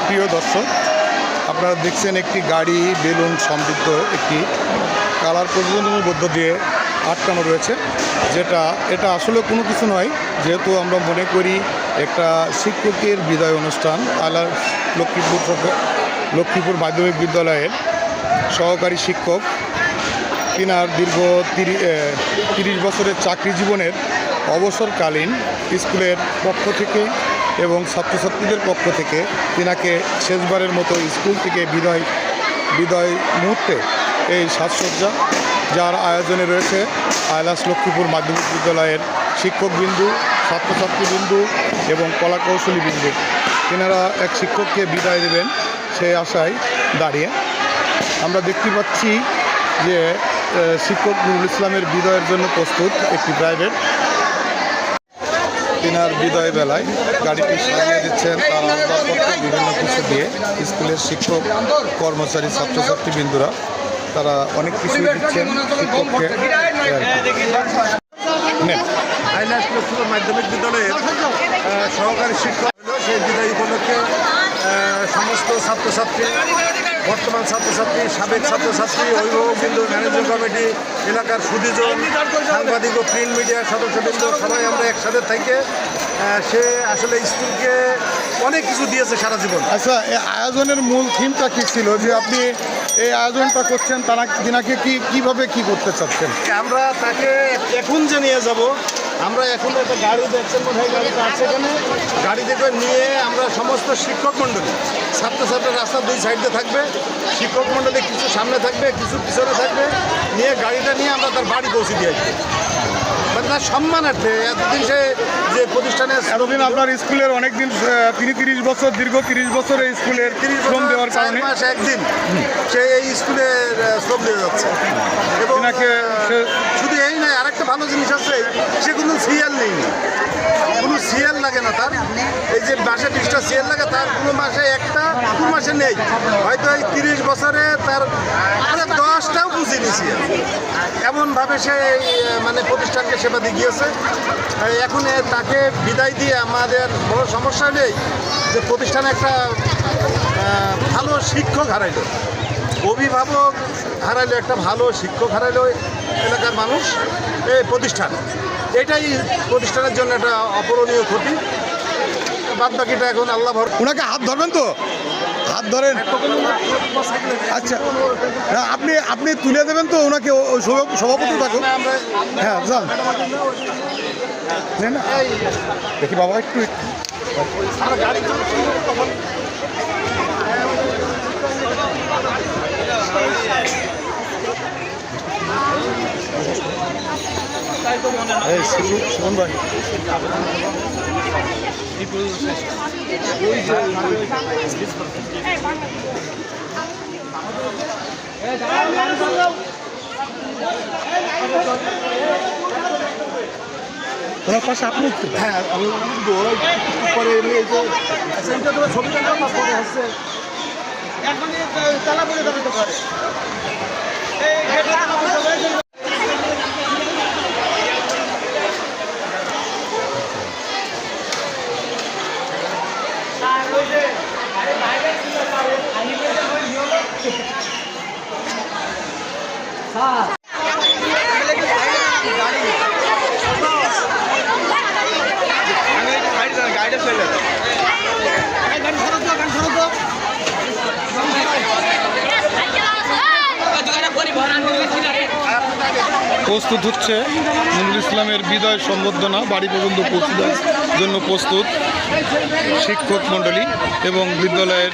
সুপ্রিয় দর্শক, আপনারা দেখছেন একটি গাড়ি বেলুন সমৃদ্ধ একটি কালার প্রযোজনের মধ্য দিয়ে আটকানো রয়েছে, এটা আসলে কোনো কিছু নয়। যেহেতু আমরা মনে করি একটা শিক্ষকের বিদায় অনুষ্ঠান, আলার লক্ষ্মীপুর মাধ্যমিক বিদ্যালয়ের সহকারী শিক্ষক, তিনার দীর্ঘ 30 বছরের চাকরি জীবনের অবসরকালীন স্কুলের পক্ষ থেকে এবং ছাত্রছাত্রীদের পক্ষ থেকে তিনাকে শেষবারের মতো স্কুল থেকে বিদায় মুহূর্তে এই সাজসজ্জা, যার আয়োজনে রয়েছে আইলাস লক্ষ্মীপুর মাধ্যমিক বিদ্যালয়ের শিক্ষকবৃন্দু, ছাত্রছাত্রীবৃন্দু এবং কলাকৌশলীবৃন্দু। তিনারা এক শিক্ষককে বিদায় দেবেন সেই আশায় দাঁড়িয়ে আমরা দেখতে পাচ্ছি যে শিক্ষক নুরুল ইসলামের বিদায়ের জন্য প্রস্তুত একটি প্রাইভেট। তিনার বিদায় বেলায় গাড়িটি সাজিয়ে দিচ্ছেন তারা বিভিন্ন কিছু দিয়ে। স্কুলের শিক্ষক, কর্মচারী, ছাত্রছাত্রীবৃন্দুরা তারা অনেক কিছু দিচ্ছেন শিক্ষককে। আইলাস লক্ষ্মীপুর মাধ্যমিক বিদ্যালয়ের সহকারী শিক্ষক সেই বিদায় উপলক্ষে সমস্ত ছাত্রছাত্রী, বর্তমান ছাত্রছাত্রী, সাবেক ছাত্রছাত্রী, অভিভাবকবৃন্দ, ম্যানেজিং কমিটি, এলাকার সুধীজন, সাংবাদিক ও প্রিন্ট মিডিয়ার সদস্যবৃন্দ সবাই আমরা একসাথে থেকে সে আসলে স্কুলকে অনেক কিছু দিয়েছে সারা জীবন। আচ্ছা, এই আয়োজনের মূল থিমটা কী ছিল যে আপনি এই আয়োজনটা করছেন? তিনাকে কীভাবে কী করতে চাচ্ছেন? আমরা তাকে এখন যে নিয়ে যাব, আমরা এখন একটা গাড়ি দেখছেন মনে হয়, গাড়িটা আছে এখানে, গাড়ি থেকে নিয়ে আমরা সমস্ত শিক্ষক মণ্ডলী, ছাত্রছাত্রী রাস্তার দুই সাইডে থাকবে, শিক্ষক মণ্ডলী কিছু সামনে থাকবে, কিছু পিছনে থাকবে, নিয়ে গাড়িটা নিয়ে আমরা তার বাড়ি পৌঁছে দিয়ে আসবো। মানে তার সম্মানার্থে এতদিন সে যে প্রতিষ্ঠানে এতদিন আপনার স্কুলের অনেকদিন তিনি 30 বছর, দীর্ঘ 30 বছর এই স্কুলের শ্রম দেওয়ার কারণে একদিন সে এই স্কুলের শ্রম দিয়ে যাচ্ছে। এবং শুধু এই নয়, আরেকটা ভালো জিনিস আছে, সে কোনো সিএল নেই, কোনো সিএল লাগে না তার। এই যে মাসে 20টা সিএল লাগে, তার কোনো মাসে একটা, কোনো মাসে নেই। হয়তো এই 30 বছরে তার 10টাও বুঝিনি সিএল। এমনভাবে সে মানে প্রতিষ্ঠানকে সেবা দিয়ে গিয়েছে। এখন তাকে বিদায় দিয়ে আমাদের বড় সমস্যা নেই যে প্রতিষ্ঠানে একটা ভালো শিক্ষক হারাইল, অভিভাবক হারাইলো, একটা ভালো শিক্ষক হারাইলো এলাকার মানুষ, এই প্রতিষ্ঠান। এটাই প্রতিষ্ঠানের জন্য একটা অপূরণীয় ক্ষতি। বাদ বাকিটা এখন আল্লাহ ভর। ওনাকে হাত ধরবেন তো? হাত ধরেন। আচ্ছা, আপনি তুলে দেবেন তো ওনাকে, সভাপতি থাকুন। হ্যাঁ, যান না, দেখি বাবা একটু সুমন ভাই, ওনার পাশে আপনি একটু। হ্যাঁ, আমি পরে ছবিটা পরে হচ্ছে এখনই তালা বলে যাবে তো করে। প্রস্তুত হচ্ছে নুরুল ইসলামের বিদায় সম্বর্ধনা, বাড়ি পর্যন্ত পৌঁছে দেওয়ার জন্য প্রস্তুত শিক্ষক মণ্ডলী এবং বিদ্যালয়ের